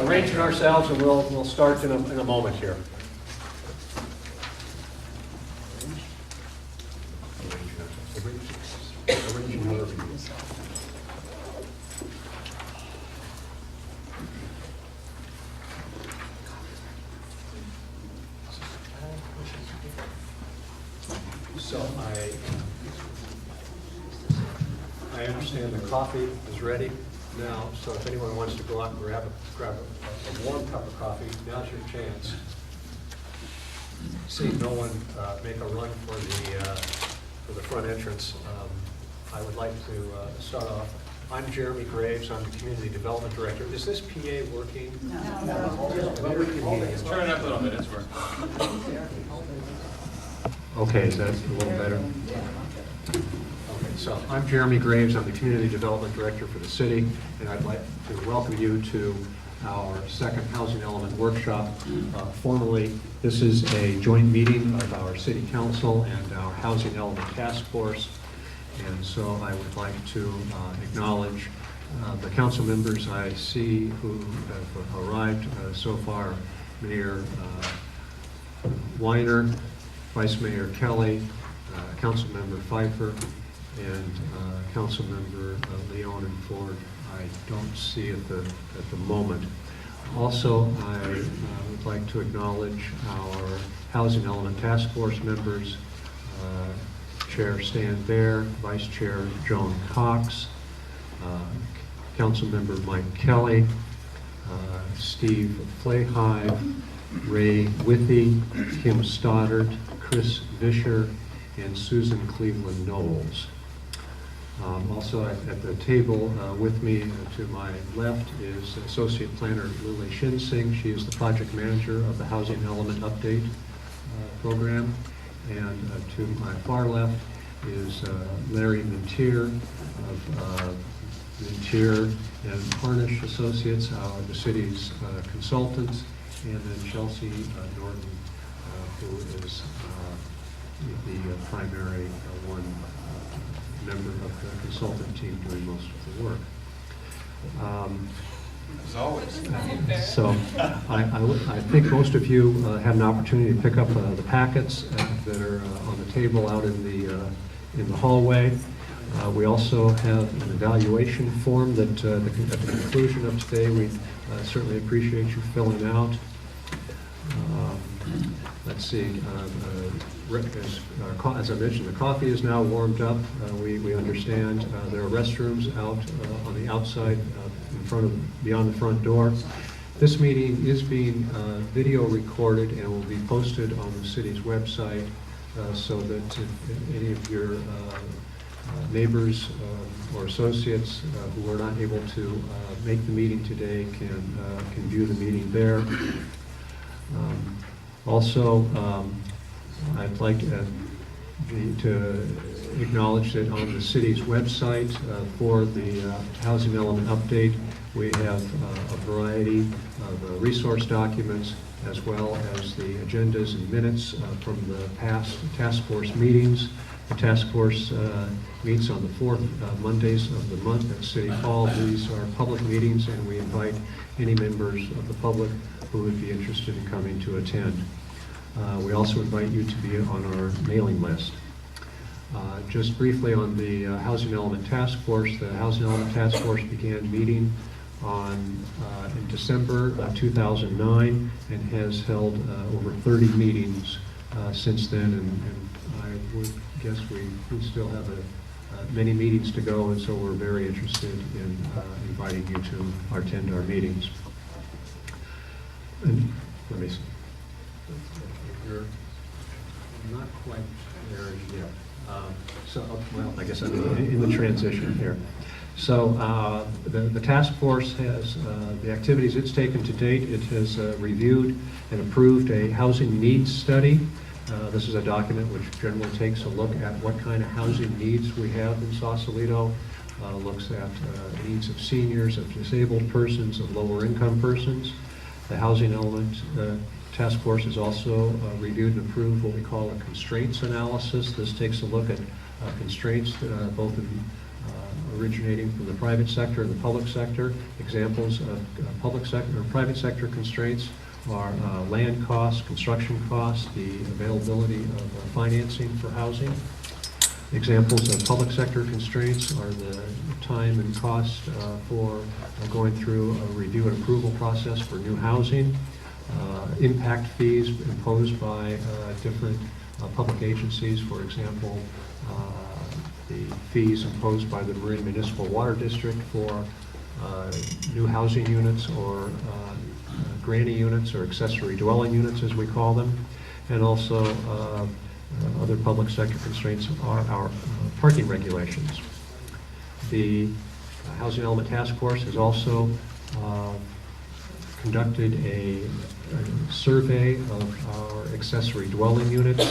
Arranging ourselves, and we'll start in a moment here. So I understand the coffee is ready now, so if anyone wants to go out and grab a warm cup of coffee, now's your chance. See no one make a run for the front entrance. I would like to start off. I'm Jeremy Graves. I'm the Community Development Director. Is this PA working? No. Turn it up a little bit, it's working. Okay, is that a little better? Okay, so I'm Jeremy Graves. I'm the Community Development Director for the city, and I'd like to welcome you to our second Housing Element Workshop. Formally, this is a joint meeting of our City Council and our Housing Element Task Force, and so I would like to acknowledge the council members I see who have arrived so far. Mayor Weiner, Vice Mayor Kelly, Councilmember Pfeiffer, and Councilmember Leon and Ford. I don't see at the moment. Also, I would like to acknowledge our Housing Element Task Force members, Chair Stan Baer, Vice Chair Joan Cox, Councilmember Mike Kelly, Steve Flahive, Ray Withy, Kim Stoddard, Chris Vischer, and Susan Cleveland Knowles. Also at the table with me to my left is Associate Planner Lily Shinsing. She is the project manager of the Housing Element Update program. And to my far left is Larry Mintier of Mintier and Harnish Associates, the city's consultants, and then Chelsea Norton, who is the primary member of the consultant team doing most of the work. As always. So I think most of you had an opportunity to pick up the packets that are on the table out in the hallway. We also have an evaluation form that at the conclusion of today we certainly appreciate you filling out. Let's see. As I mentioned, the coffee is now warmed up. We understand there are restrooms out on the outside beyond the front door. This meeting is being video recorded and will be posted on the city's website so that if any of your neighbors or associates who are not able to make the meeting today can view the meeting there. Also, I'd like to acknowledge that on the city's website for the Housing Element Update, we have a variety of resource documents as well as the agendas and minutes from the past task force meetings. The task force meets on the fourth Mondays of the month at City Hall. These are public meetings, and we invite any members of the public who would be interested in coming to attend. We also invite you to be on our mailing list. Just briefly on the Housing Element Task Force, the Housing Element Task Force began meeting in December 2009 and has held over 30 meetings since then, and I would guess we still have many meetings to go, and so we're very interested in inviting you to attend our meetings. And let me see. You're not quite there yet. Well, I guess I'm in the transition here. So the task force has, the activities it's taken to date, it has reviewed and approved a housing needs study. This is a document which generally takes a look at what kind of housing needs we have in Sausalito, looks at needs of seniors, of disabled persons, of lower income persons. The Housing Element Task Force has also reviewed and approved what we call a constraints analysis. This takes a look at constraints both in originating from the private sector and the public sector. Examples of public sector or private sector constraints are land costs, construction costs, the availability of financing for housing. Examples of public sector constraints are the time and cost for going through a review and approval process for new housing, impact fees imposed by different public agencies, for example, the fees imposed by the Marine Municipal Water District for new housing units or granny units or accessory dwelling units, as we call them, and also other public sector constraints are our parking regulations. The Housing Element Task Force has also conducted a survey of our accessory dwelling units,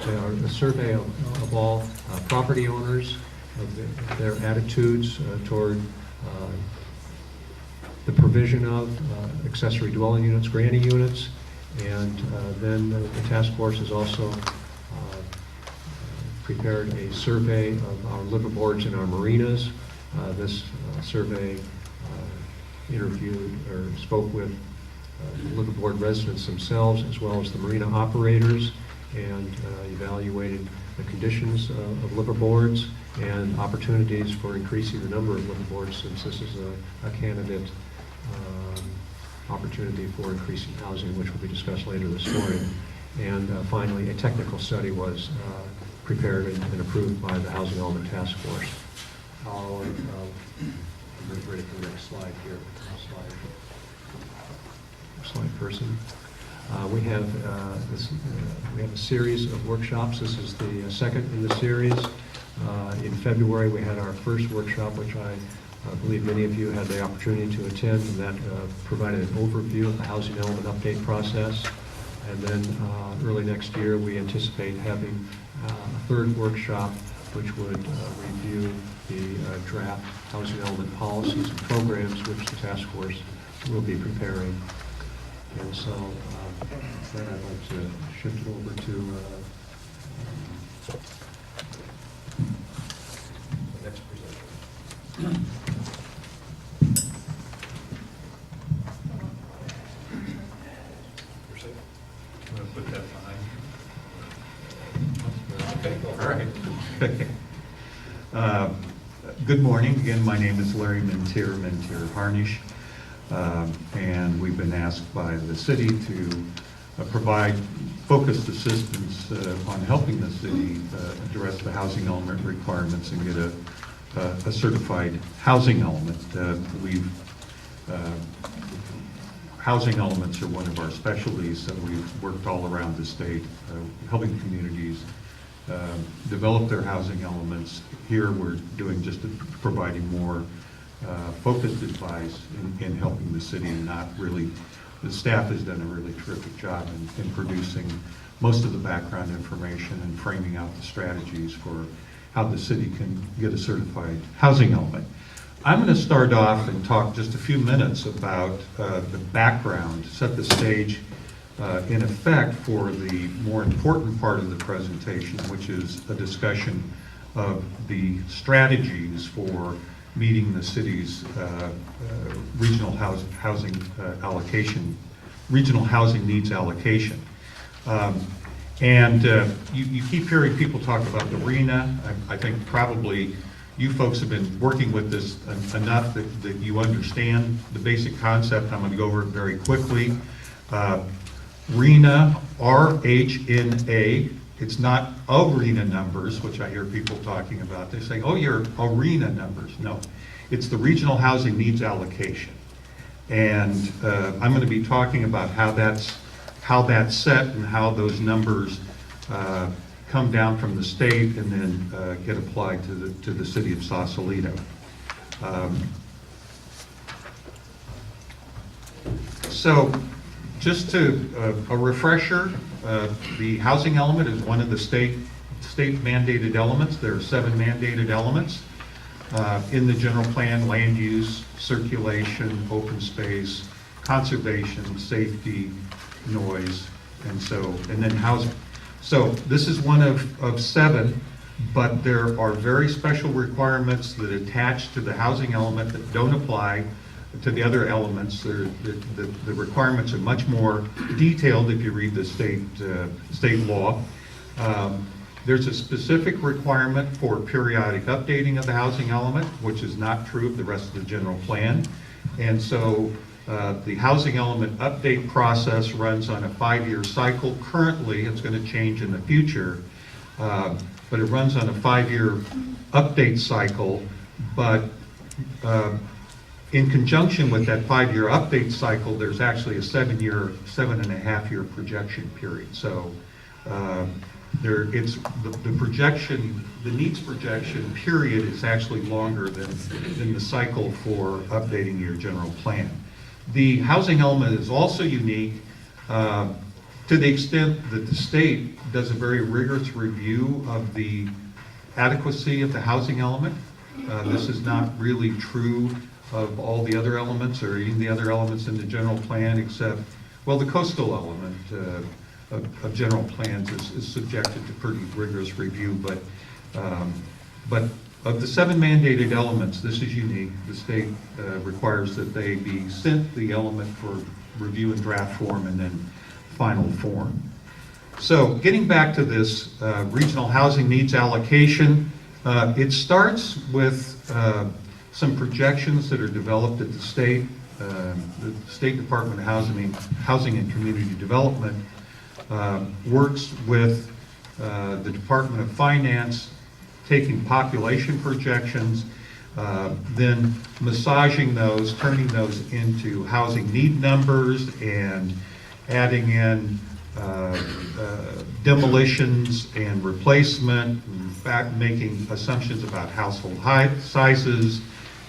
a survey of all property owners, of their attitudes toward the provision of accessory dwelling units, granny units, and then the task force has also prepared a survey of our liverboards in our marinas. This survey interviewed or spoke with liverboard residents themselves as well as the marina operators and evaluated the conditions of liverboards and opportunities for increasing the number of liverboards, since this is a candidate opportunity for increasing housing, which will be discussed later this morning. And finally, a technical study was prepared and approved by the Housing Element Task Force. I'm ready for the next slide here. Slide person. We have a series of workshops. This is the second in the series. In February, we had our first workshop, which I believe many of you had the opportunity to attend, and that provided an overview of the housing element update process. And then early next year, we anticipate having a third workshop, which would review the draft housing element policies and programs which the task force will be preparing. And so then I'd like to shift it over to the next presenter. I'm going to put that behind. Okay, all right. Good morning. Again, my name is Larry Mintier Harnish. And we've been asked by the city to provide focused assistance on helping the city address the housing element requirements and get a certified housing element. Housing elements are one of our specialties, so we've worked all around the state, helping communities develop their housing elements. Here we're doing just providing more focused advice in helping the city, and not really, the staff has done a really terrific job in producing most of the background information and framing out the strategies for how the city can get a certified housing element. I'm going to start off and talk just a few minutes about the background, set the stage in effect for the more important part of the presentation, which is a discussion of the strategies for meeting the city's regional housing allocation, regional housing needs allocation. You keep hearing people talk about the RHNA. I think probably you folks have been working with this enough that you understand the basic concept. I'm going to go over it very quickly. RHNA, R-H-N-A, it's not RHNA numbers, which I hear people talking about. They're saying, oh, you're RHNA numbers. No, it's the Regional Housing Needs Allocation. And I'm going to be talking about how that's set and how those numbers come down from the state and then get applied to the city of Sausalito. So just a refresher, the housing element is one of the state mandated elements. There are 7 mandated elements in the general plan: land use, circulation, open space, conservation, safety, noise, and then housing. So this is one of 7. but there are very special requirements that attach to the housing element that don't apply to the other elements. The requirements are much more detailed if you read the state law. There's a specific requirement for periodic updating of the housing element, which is not true of the rest of the general plan. And so the housing element update process runs on a 5-year cycle. Currently, it's going to change in the future, but it runs on a 5-year update cycle. But in conjunction with that 5-year update cycle, there's actually a 7.5-year projection period. So the projection, the needs projection period is actually longer than the cycle for updating your general plan. The housing element is also unique to the extent that the state does a very rigorous review of the adequacy of the housing element. This is not really true of all the other elements or even the other elements in the general plan, except, well, the coastal element of general plans is subjected to pretty rigorous review, but of the 7 mandated elements, this is unique. The state requires that they be sent the element for review in draft form and then final form. So getting back to this regional housing needs allocation, it starts with some projections that are developed at the State Department of Housing and Community Development. Works with the Department of Finance, taking population projections, then massaging those, turning those into housing need numbers, and adding in demolitions and replacement, making assumptions about household sizes,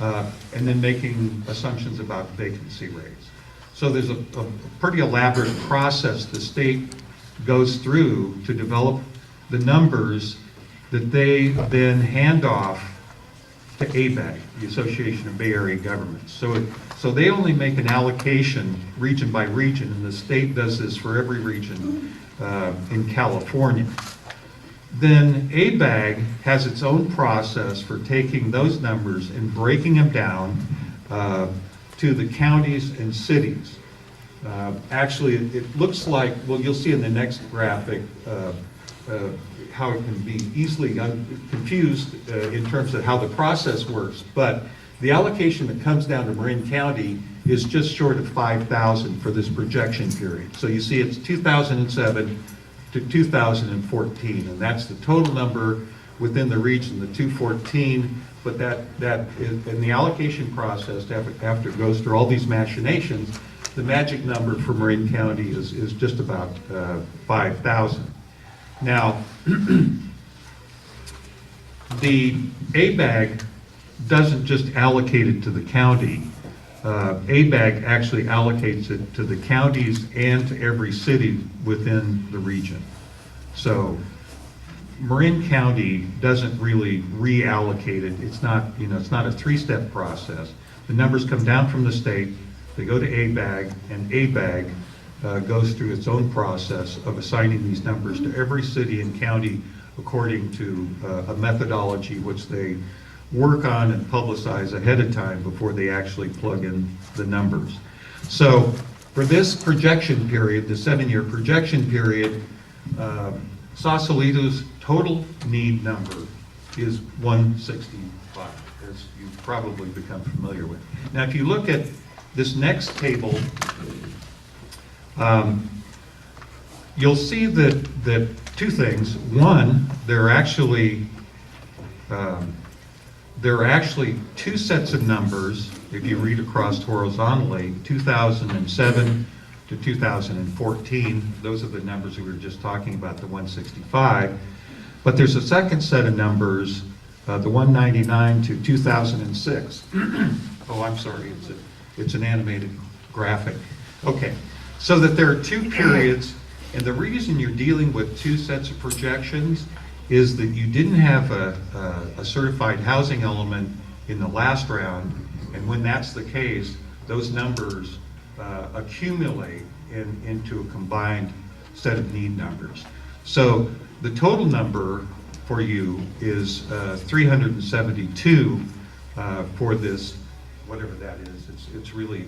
and then making assumptions about vacancy rates. So there's a pretty elaborate process the state goes through to develop the numbers that they then hand off to ABAG, the Association of Bay Area Governments. So they only make an allocation region by region, and the state does this for every region in California. Then ABAG has its own process for taking those numbers and breaking them down to the counties and cities. Actually, it looks like, well, you'll see in the next graphic how it can be easily confused in terms of how the process works. But the allocation that comes down to Marin County is just short of 5,000 for this projection period. So you see it's 2007 to 2014, and that's the total number within the region, the 214. But that is in the allocation process, after it goes through all these machinations, the magic number for Marin County is just about 5,000. Now, the ABAG doesn't just allocate it to the county. ABAG actually allocates it to the counties and to every city within the region. So Marin County doesn't really reallocate it. It's not, it's not a 3-step process. The numbers come down from the state, they go to ABAG, and ABAG goes through its own process of assigning these numbers to every city and county according to a methodology which they work on and publicize ahead of time before they actually plug in the numbers. So for this projection period, the 7-year projection period, Sausalito's total need number is 165, as you've probably become familiar with. Now, if you look at this next table, you'll see that 2 things. One, there are actually 2 sets of numbers, if you read across horizontally, 2007 to 2014. Those are the numbers we were just talking about, the 165. But there's a second set of numbers, the 199 to 2006. Oh, I'm sorry, it's an animated graphic. Okay, so that there are 2 periods, and the reason you're dealing with 2 sets of projections is that you didn't have a certified housing element in the last round, and when that's the case, those numbers accumulate into a combined set of need numbers. So the total number for you is 372 for this, whatever that is. It's really